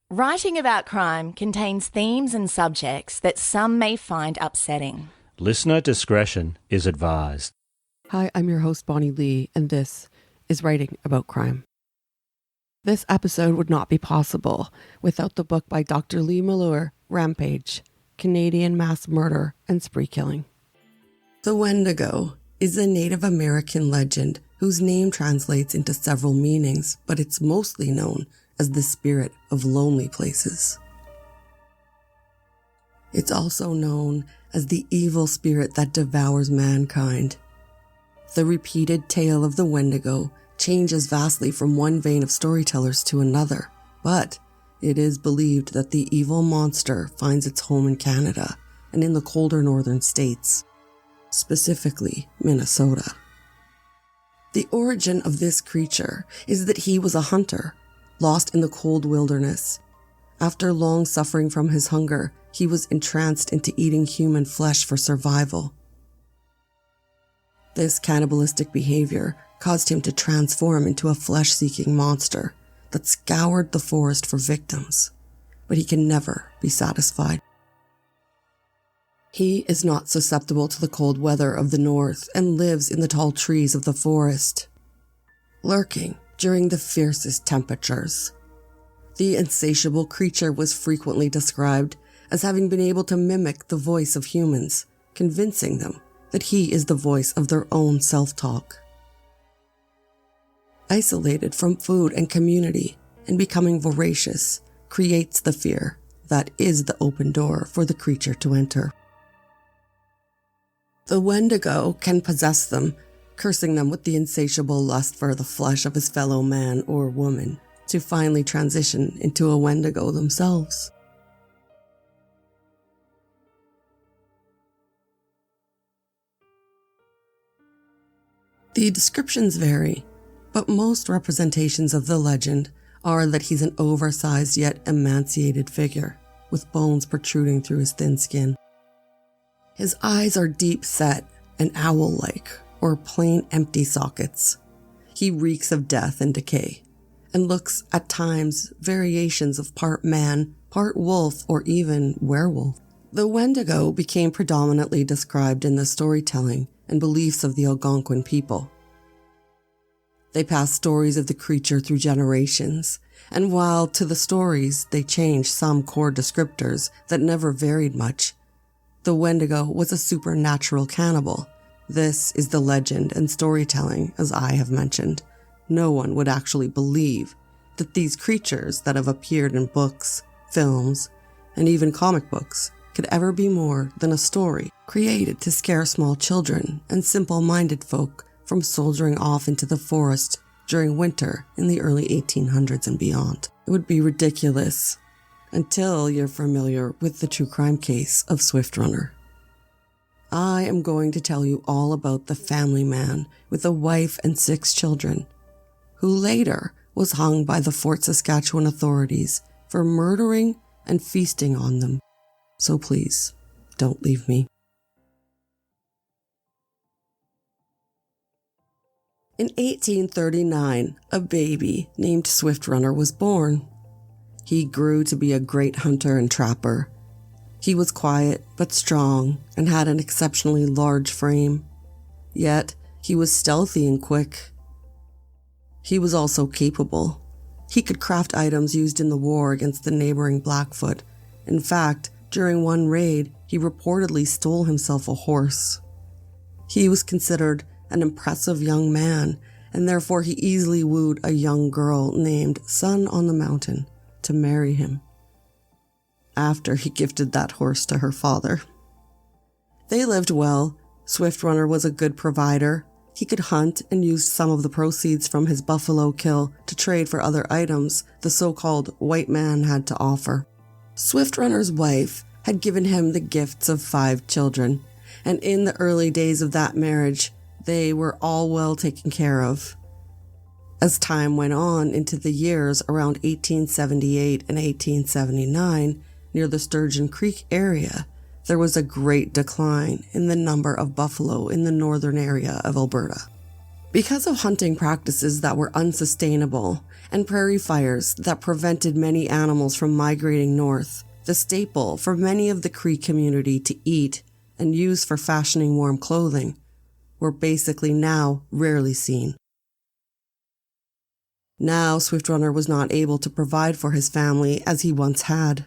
Writing about crime contains themes and subjects that some may find upsetting. Listener discretion is advised. Hi, I'm your host, Bonnie Lee, and this is Writing About Crime. This episode would not be possible without the book by Dr. Lee Malheur, Rampage, Canadian Mass Murder and Spree Killing. The Wendigo is a Native American legend whose name translates into several meanings, but it's mostly known as the spirit of lonely places. It's also known as the evil spirit that devours mankind. The repeated tale of the Wendigo changes vastly from one vein of storytellers to another, but it is believed that the evil monster finds its home in Canada and in the colder northern states, specifically Minnesota. The origin of this creature is that he was a hunter, lost in the cold wilderness. After long suffering from his hunger, he was entranced into eating human flesh for survival. This cannibalistic behavior caused him to transform into a flesh-seeking monster that scoured the forest for victims, but he can never be satisfied. He is not susceptible to the cold weather of the north and lives in the tall trees of the forest, lurking during the fiercest temperatures. The insatiable creature was frequently described as having been able to mimic the voice of humans, convincing them that he is the voice of their own self-talk. Isolated from food and community and becoming voracious creates the fear that is the open door for the creature to enter. The Wendigo can possess them, cursing them with the insatiable lust for the flesh of his fellow man or woman, to finally transition into a Wendigo themselves. The descriptions vary, but most representations of the legend are that he's an oversized yet emaciated figure, with bones protruding through his thin skin. His eyes are deep-set and owl-like, or plain empty sockets. He reeks of death and decay, and looks at times variations of part man, part wolf, or even werewolf. The Wendigo became predominantly described in the storytelling and beliefs of the Algonquin people. They passed stories of the creature through generations, and while to the stories they changed some core descriptors that never varied much, the Wendigo was a supernatural cannibal. This is the legend and storytelling, as I have mentioned. No one would actually believe that these creatures that have appeared in books, films, and even comic books could ever be more than a story created to scare small children and simple-minded folk from soldiering off into the forest during winter in the early 1800s and beyond. It would be ridiculous until you're familiar with the true crime case of Swift Runner. I am going to tell you all about the family man with a wife and 6 children, who later was hung by the Fort Saskatchewan authorities for murdering and feasting on them. So please, don't leave me. In 1839, a baby named Swift Runner was born. He grew to be a great hunter and trapper. He was quiet but strong and had an exceptionally large frame. Yet, he was stealthy and quick. He was also capable. He could craft items used in the war against the neighboring Blackfoot. In fact, during one raid, he reportedly stole himself a horse. He was considered an impressive young man, and therefore he easily wooed a young girl named Sun on the Mountain to marry him, after he gifted that horse to her father. They lived well. Swift Runner was a good provider. He could hunt and used some of the proceeds from his buffalo kill to trade for other items the so-called white man had to offer. Swift Runner's wife had given him the gifts of 5 children, and in the early days of that marriage, they were all well taken care of. As time went on into the years around 1878 and 1879, near the Sturgeon Creek area, there was a great decline in the number of buffalo in the northern area of Alberta. Because of hunting practices that were unsustainable and prairie fires that prevented many animals from migrating north, the staple for many of the Cree community to eat and use for fashioning warm clothing, were basically now rarely seen. Now Swiftrunner was not able to provide for his family as he once had.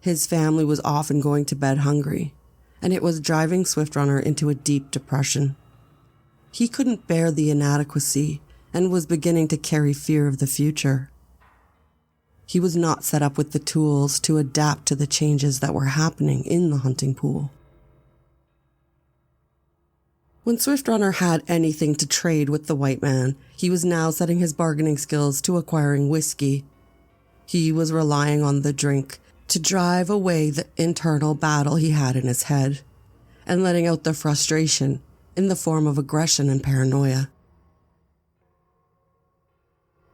His family was often going to bed hungry, and it was driving Swiftrunner into a deep depression. He couldn't bear the inadequacy and was beginning to carry fear of the future. He was not set up with the tools to adapt to the changes that were happening in the hunting pool. When Swiftrunner had anything to trade with the white man, he was now setting his bargaining skills to acquiring whiskey. He was relying on the drink to drive away the internal battle he had in his head, and letting out the frustration in the form of aggression and paranoia.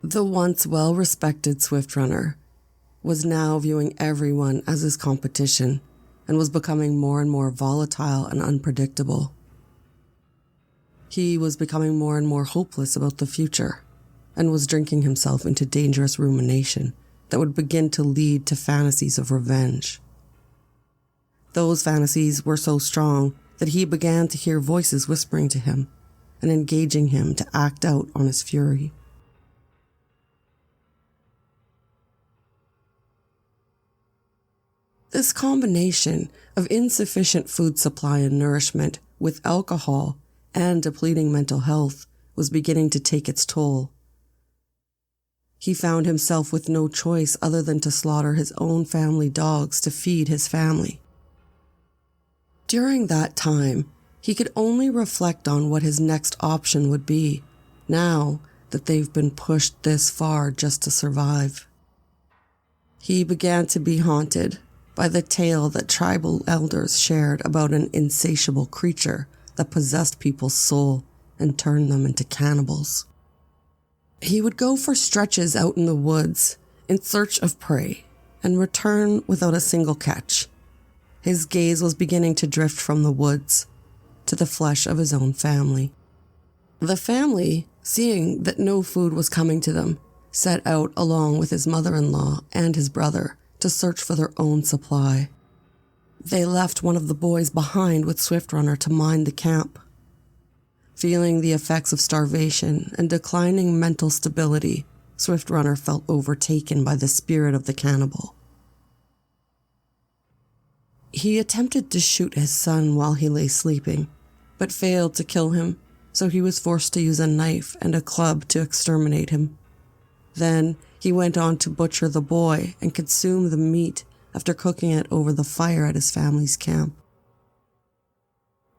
The once well-respected Swiftrunner was now viewing everyone as his competition and was becoming more and more volatile and unpredictable. He was becoming more and more hopeless about the future and was drinking himself into dangerous rumination that would begin to lead to fantasies of revenge. Those fantasies were so strong that he began to hear voices whispering to him and engaging him to act out on his fury. This combination of insufficient food supply and nourishment with alcohol and depleting mental health was beginning to take its toll. He found himself with no choice other than to slaughter his own family dogs to feed his family. During that time, he could only reflect on what his next option would be, now that they've been pushed this far just to survive. He began to be haunted by the tale that tribal elders shared about an insatiable creature that possessed people's soul and turned them into cannibals. He would go for stretches out in the woods in search of prey and return without a single catch. His gaze was beginning to drift from the woods to the flesh of his own family. The family, seeing that no food was coming to them, set out along with his mother-in-law and his brother to search for their own supply. They left one of the boys behind with Swiftrunner to mind the camp. Feeling the effects of starvation and declining mental stability, Swiftrunner felt overtaken by the spirit of the cannibal. He attempted to shoot his son while he lay sleeping, but failed to kill him, so he was forced to use a knife and a club to exterminate him. Then he went on to butcher the boy and consume the meat after cooking it over the fire at his family's camp.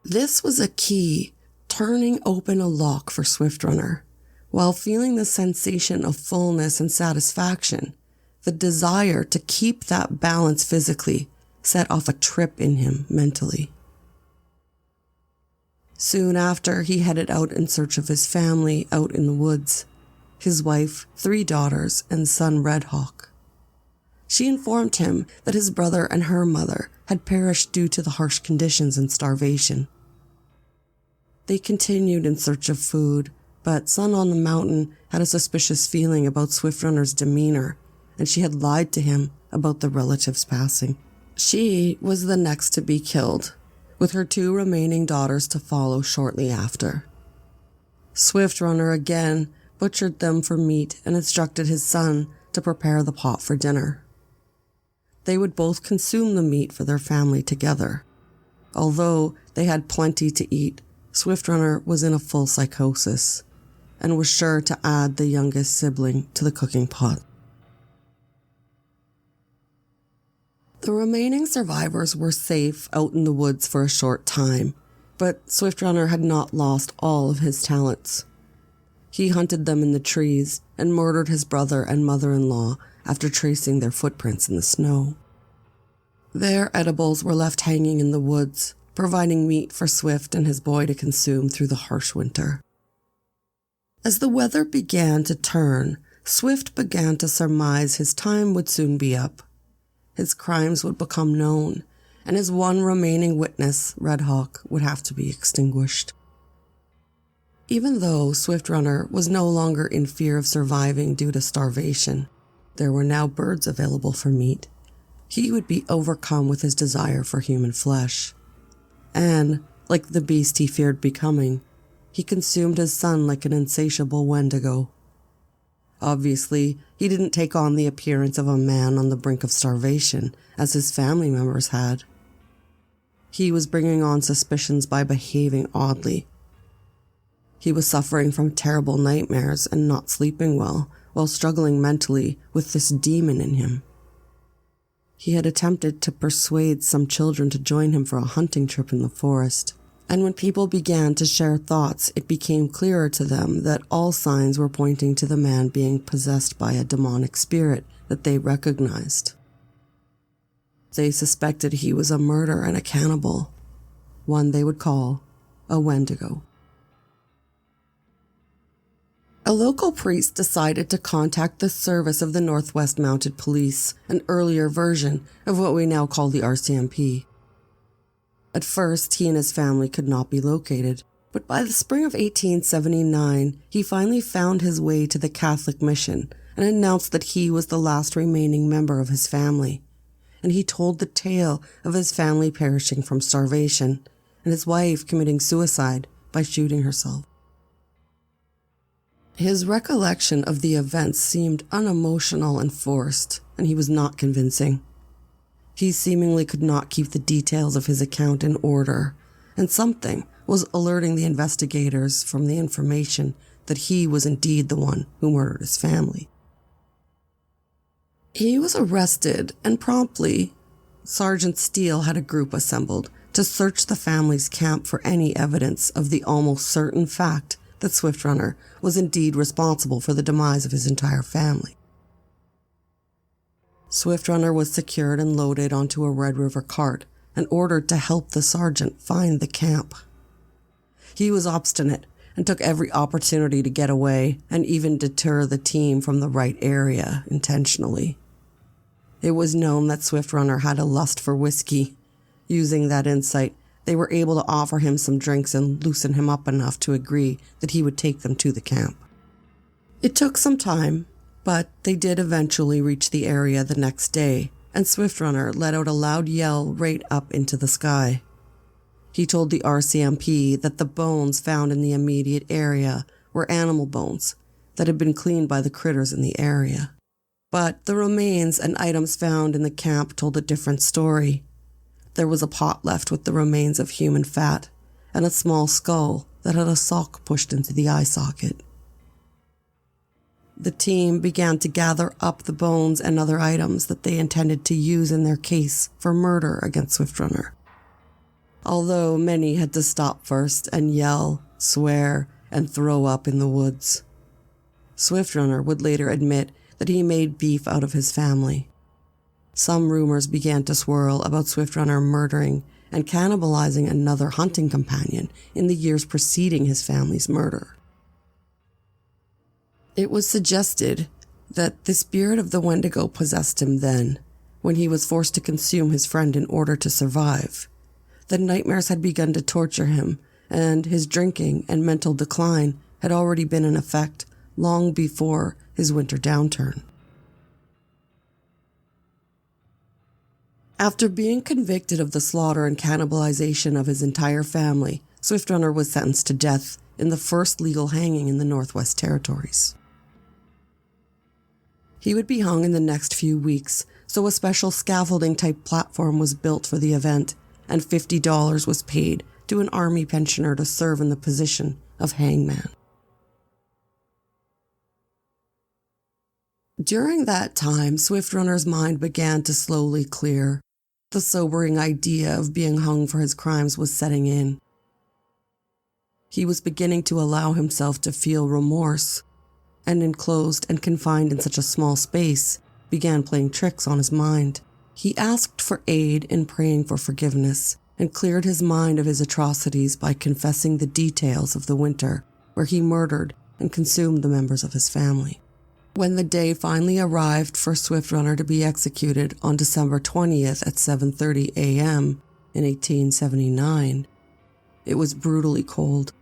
This was a key turning open a lock for Swiftrunner. While feeling the sensation of fullness and satisfaction, the desire to keep that balance physically set off a trip in him mentally. Soon after, he headed out in search of his family out in the woods, his wife, 3 daughters, and son Redhawk. She informed him that his brother and her mother had perished due to the harsh conditions and starvation. They continued in search of food, but Sun on the Mountain had a suspicious feeling about Swiftrunner's demeanor, and she had lied to him about the relatives' passing. She was the next to be killed, with her 2 remaining daughters to follow shortly after. Swiftrunner again butchered them for meat and instructed his son to prepare the pot for dinner. They would both consume the meat for their family together. Although they had plenty to eat, Swiftrunner was in a full psychosis and was sure to add the youngest sibling to the cooking pot. The remaining survivors were safe out in the woods for a short time, but Swiftrunner had not lost all of his talents. He hunted them in the trees and murdered his brother and mother-in-law after tracing their footprints in the snow. Their edibles were left hanging in the woods, providing meat for Swift and his boy to consume through the harsh winter. As the weather began to turn, Swift began to surmise his time would soon be up. His crimes would become known, and his one remaining witness, Redhawk, would have to be extinguished. Even though Swift Runner was no longer in fear of surviving due to starvation, there were now birds available for meat. He would be overcome with his desire for human flesh. And, like the beast he feared becoming, he consumed his son like an insatiable Wendigo. Obviously, he didn't take on the appearance of a man on the brink of starvation, as his family members had. He was bringing on suspicions by behaving oddly. He was suffering from terrible nightmares and not sleeping well, while struggling mentally with this demon in him. He had attempted to persuade some children to join him for a hunting trip in the forest, and when people began to share thoughts, it became clearer to them that all signs were pointing to the man being possessed by a demonic spirit that they recognized. They suspected he was a murderer and a cannibal, one they would call a Wendigo. A local priest decided to contact the service of the Northwest Mounted Police, an earlier version of what we now call the RCMP. At first, he and his family could not be located, but by the spring of 1879, he finally found his way to the Catholic mission and announced that he was the last remaining member of his family. And he told the tale of his family perishing from starvation and his wife committing suicide by shooting herself. His recollection of the events seemed unemotional and forced, and he was not convincing. He seemingly could not keep the details of his account in order, and something was alerting the investigators from the information that he was indeed the one who murdered his family. He was arrested, and promptly, Sergeant Steele had a group assembled to search the family's camp for any evidence of the almost certain fact that Swift Runner was indeed responsible for the demise of his entire family. Swift Runner was secured and loaded onto a Red River cart and ordered to help the sergeant find the camp. He was obstinate and took every opportunity to get away and even deter the team from the right area intentionally. It was known that Swift Runner had a lust for whiskey. Using that insight, they were able to offer him some drinks and loosen him up enough to agree that he would take them to the camp. It took some time, but they did eventually reach the area the next day, and Swift Runner let out a loud yell right up into the sky. He told the RCMP that the bones found in the immediate area were animal bones that had been cleaned by the critters in the area. But the remains and items found in the camp told a different story. There was a pot left with the remains of human fat and a small skull that had a sock pushed into the eye socket. The team began to gather up the bones and other items that they intended to use in their case for murder against Swift Runner. Although many had to stop first and yell, swear, and throw up in the woods. Swift Runner would later admit that he made beef out of his family. Some rumors began to swirl about Swift Runner murdering and cannibalizing another hunting companion in the years preceding his family's murder. It was suggested that the spirit of the Wendigo possessed him then, when he was forced to consume his friend in order to survive. The nightmares had begun to torture him, and his drinking and mental decline had already been in effect long before his winter downturn. After being convicted of the slaughter and cannibalization of his entire family, Swift Runner was sentenced to death in the first legal hanging in the Northwest Territories. He would be hung in the next few weeks, so a special scaffolding-type platform was built for the event, and $50 was paid to an army pensioner to serve in the position of hangman. During that time, Swift Runner's mind began to slowly clear. The sobering idea of being hung for his crimes was setting in. He was beginning to allow himself to feel remorse, and enclosed and confined in such a small space, began playing tricks on his mind. He asked for aid in praying for forgiveness, and cleared his mind of his atrocities by confessing the details of the winter where he murdered and consumed the members of his family. When the day finally arrived for Swift Runner to be executed on December 20th at 7:30 a.m. in 1879, it was brutally cold.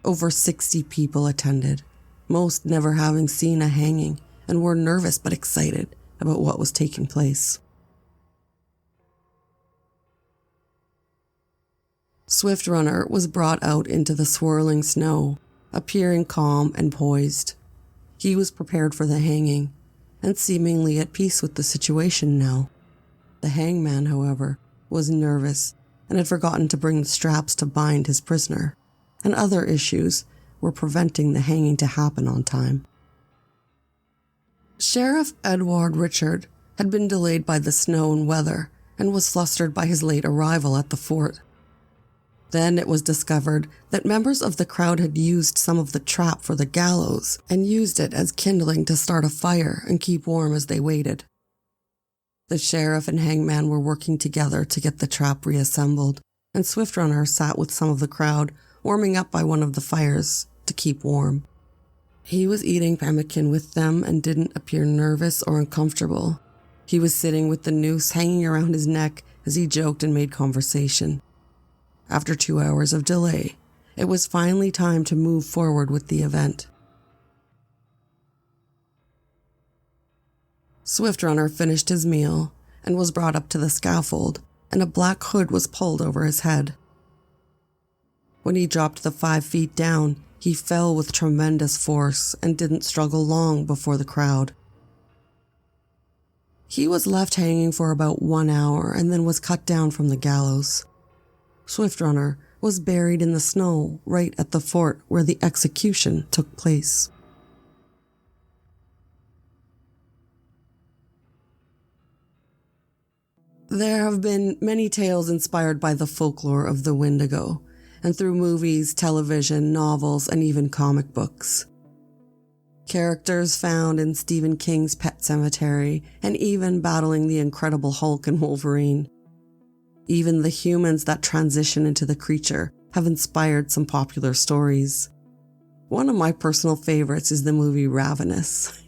Over 60 people attended, most never having seen a hanging, and were nervous but excited about what was taking place. Swift Runner was brought out into the swirling snow, appearing calm and poised. He was prepared for the hanging, and seemingly at peace with the situation now. The hangman, however, was nervous and had forgotten to bring the straps to bind his prisoner, and other issues were preventing the hanging to happen on time. Sheriff Edward Richard had been delayed by the snow and weather and was flustered by his late arrival at the fort. Then it was discovered that members of the crowd had used some of the trap for the gallows and used it as kindling to start a fire and keep warm as they waited. The sheriff and hangman were working together to get the trap reassembled, and Swift Runner sat with some of the crowd, warming up by one of the fires to keep warm. He was eating pemmican with them and didn't appear nervous or uncomfortable. He was sitting with the noose hanging around his neck as he joked and made conversation. After 2 hours of delay, it was finally time to move forward with the event. Swift Runner finished his meal and was brought up to the scaffold, and a black hood was pulled over his head. When he dropped the 5 feet down, he fell with tremendous force and didn't struggle long before the crowd. He was left hanging for about 1 hour and then was cut down from the gallows. Swift Runner was buried in the snow right at the fort where the execution took place. There have been many tales inspired by the folklore of the Wendigo, and through movies, television, novels, and even comic books. Characters found in Stephen King's Pet Sematary, and even battling the Incredible Hulk and Wolverine. Even the humans that transition into the creature have inspired some popular stories. One of my personal favorites is the movie Ravenous.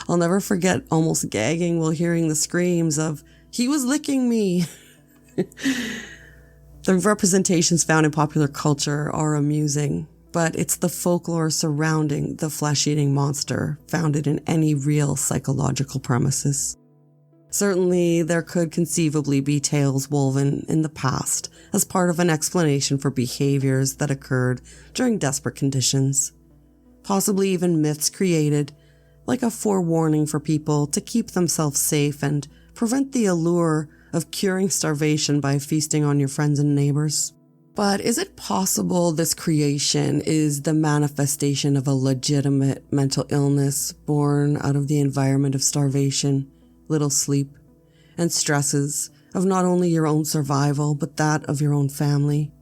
I'll never forget almost gagging while hearing the screams of, "He was licking me!" The representations found in popular culture are amusing, but it's the folklore surrounding the flesh-eating monster founded in any real psychological premises. Certainly, there could conceivably be tales woven in the past as part of an explanation for behaviors that occurred during desperate conditions. Possibly even myths created, like a forewarning for people to keep themselves safe and prevent the allure of curing starvation by feasting on your friends and neighbors. But is it possible this creation is the manifestation of a legitimate mental illness born out of the environment of starvation, little sleep, and stresses of not only your own survival, but that of your own family?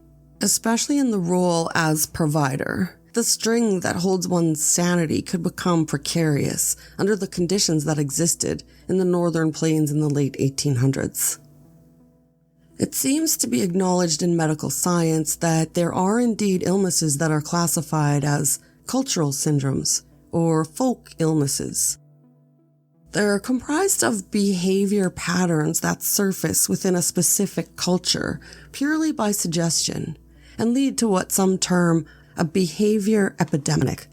Especially in the role as provider, the string that holds one's sanity could become precarious under the conditions that existed in the northern plains in the late 1800s. It seems to be acknowledged in medical science that there are indeed illnesses that are classified as cultural syndromes or folk illnesses. They're comprised of behavior patterns that surface within a specific culture purely by suggestion and lead to what some term a behavior epidemic.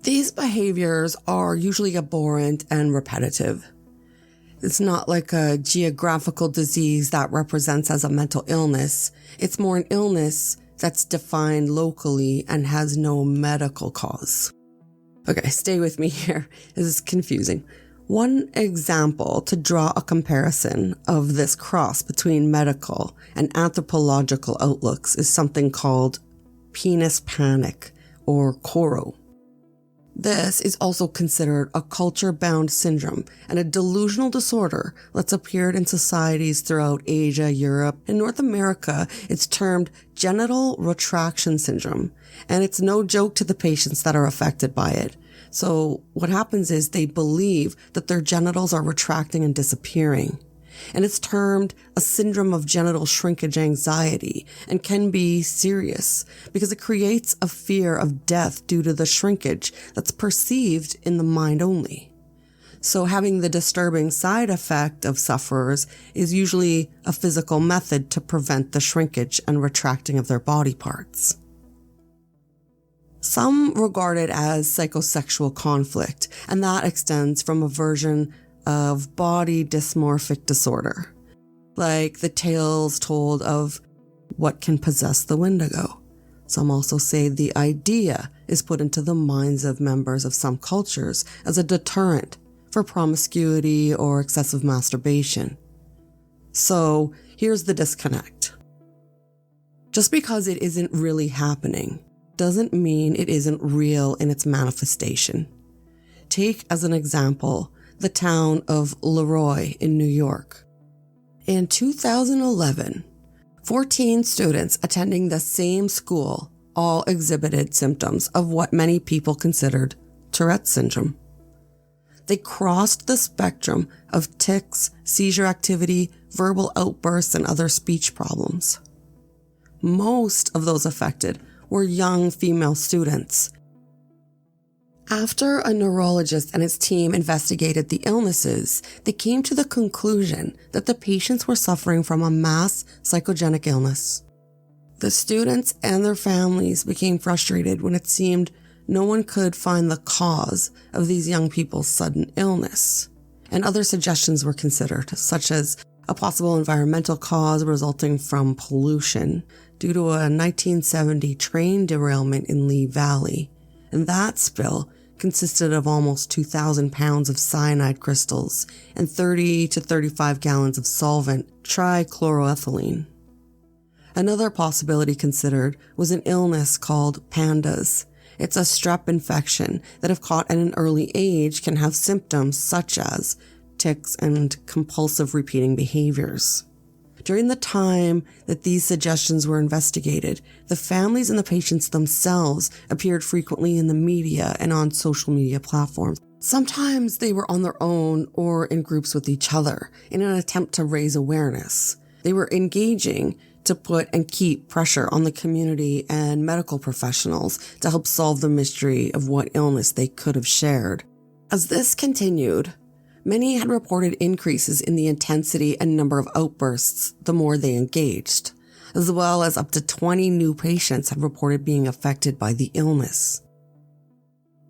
These behaviors are usually abhorrent and repetitive. It's not like a geographical disease that represents as a mental illness. It's more an illness that's defined locally and has no medical cause. Okay, stay with me here. This is confusing. One example to draw a comparison of this cross between medical and anthropological outlooks is something called penis panic, or Coro. This is also considered a culture-bound syndrome and a delusional disorder that's appeared in societies throughout Asia, Europe, and North America. It's termed genital retraction syndrome, and it's no joke to the patients that are affected by it. So what happens is they believe that their genitals are retracting and disappearing. And it's termed a syndrome of genital shrinkage anxiety and can be serious because it creates a fear of death due to the shrinkage that's perceived in the mind only. So having the disturbing side effect of sufferers is usually a physical method to prevent the shrinkage and retracting of their body parts. Some regard it as psychosexual conflict, and that extends from a version of body dysmorphic disorder, like the tales told of what can possess the Wendigo. Some also say the idea is put into the minds of members of some cultures as a deterrent for promiscuity or excessive masturbation. So here's the disconnect. Just because it isn't really happening doesn't mean it isn't real in its manifestation. Take as an example the town of Leroy in New York. In 2011, 14 students attending the same school all exhibited symptoms of what many people considered Tourette's syndrome. They crossed the spectrum of tics, seizure activity, verbal outbursts, and other speech problems. Most of those affected were young female students. After a neurologist and his team investigated the illnesses, they came to the conclusion that the patients were suffering from a mass psychogenic illness. The students and their families became frustrated when it seemed no one could find the cause of these young people's sudden illness, and other suggestions were considered, such as a possible environmental cause resulting from pollution due to a 1970 train derailment in Lee Valley, and that spill consisted of almost 2,000 pounds of cyanide crystals and 30 to 35 gallons of solvent trichloroethylene. Another possibility considered was an illness called pandas. It's a strep infection that, if caught at an early age, can have symptoms such as tics and compulsive repeating behaviors. During the time that these suggestions were investigated, the families and the patients themselves appeared frequently in the media and on social media platforms. Sometimes they were on their own or in groups with each other in an attempt to raise awareness. They were engaging to put and keep pressure on the community and medical professionals to help solve the mystery of what illness they could have shared. As this continued, many had reported increases in the intensity and number of outbursts the more they engaged, as well as up to 20 new patients had reported being affected by the illness.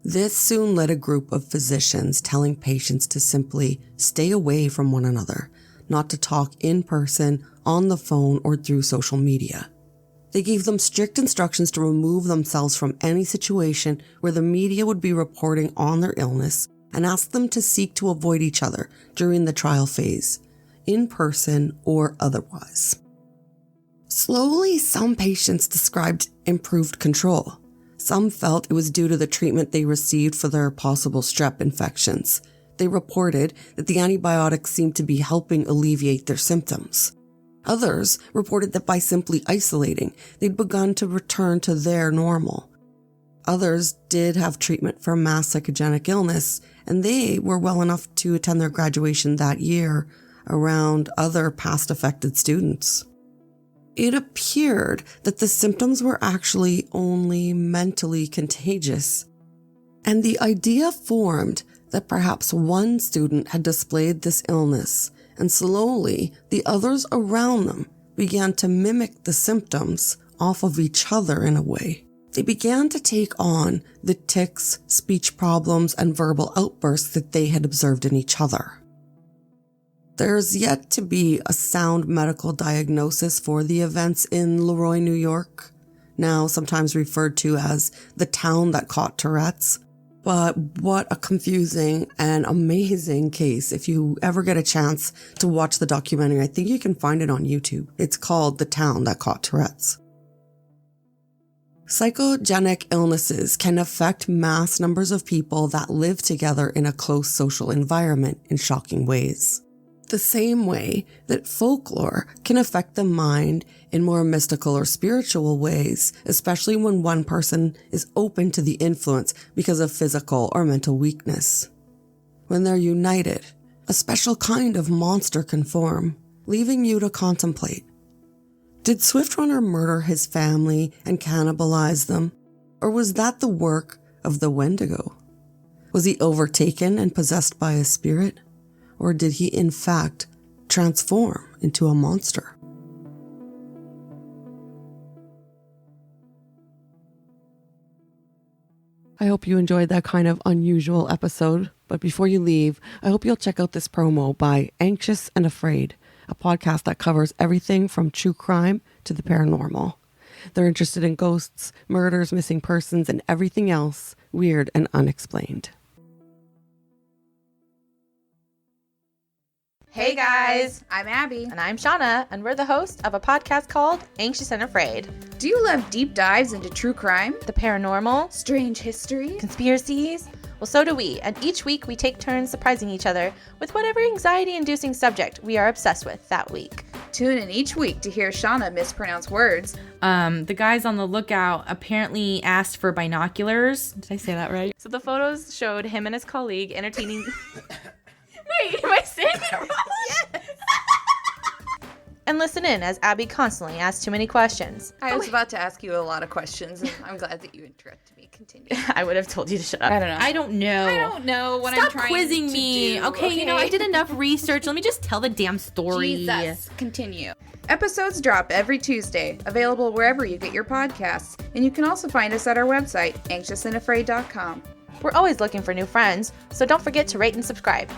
This soon led a group of physicians telling patients to simply stay away from one another, not to talk in person, on the phone, or through social media. They gave them strict instructions to remove themselves from any situation where the media would be reporting on their illness, and asked them to seek to avoid each other during the trial phase, in person or otherwise. Slowly, some patients described improved control. Some felt it was due to the treatment they received for their possible strep infections. They reported that the antibiotics seemed to be helping alleviate their symptoms. Others reported that by simply isolating, they'd begun to return to their normal. Others did have treatment for mass psychogenic illness, and they were well enough to attend their graduation that year around other past affected students. It appeared that the symptoms were actually only mentally contagious, and the idea formed that perhaps one student had displayed this illness, and slowly the others around them began to mimic the symptoms off of each other in a way. They began to take on the tics, speech problems, and verbal outbursts that they had observed in each other. There's yet to be a sound medical diagnosis for the events in Leroy, New York, now sometimes referred to as the town that caught Tourette's. But what a confusing and amazing case. If you ever get a chance to watch the documentary, I think you can find it on YouTube. It's called The Town That Caught Tourette's. Psychogenic illnesses can affect mass numbers of people that live together in a close social environment in shocking ways. The same way that folklore can affect the mind in more mystical or spiritual ways, especially when one person is open to the influence because of physical or mental weakness. When they're united, a special kind of monster can form, leaving you to contemplate. Did Swiftrunner murder his family and cannibalize them? Or was that the work of the Wendigo? Was he overtaken and possessed by a spirit? Or did he in fact transform into a monster? I hope you enjoyed that kind of unusual episode. But before you leave, I hope you'll check out this promo by Anxious and Afraid, a podcast that covers everything from true crime to the paranormal. They're interested in ghosts, murders, missing persons, and everything else weird and unexplained. Hey guys, I'm Abby. And I'm Shauna, and we're the host of a podcast called Anxious and Afraid. Do you love deep dives into true crime, The paranormal, strange history, conspiracies? Well, so do we, and each week we take turns surprising each other with whatever anxiety-inducing subject we are obsessed with that week. Tune in each week to hear Shauna mispronounce words. The guys on the lookout apparently asked for binoculars. Did I say that right? So the photos showed him and his colleague entertaining... Wait, am I saying it wrong? Yes! And listen in as Abby constantly asks too many questions. I was about to ask you a lot of questions, and I'm glad that you interrupted me. Continue. I would have told you to shut up. I don't know. I don't know what Stop I'm trying quizzing to me. do. Okay, you know, I did enough research. Let me just tell the damn story. Jesus. Continue. Episodes drop every Tuesday, available wherever you get your podcasts. And you can also find us at our website, anxiousandafraid.com. We're always looking for new friends, so don't forget to rate and subscribe.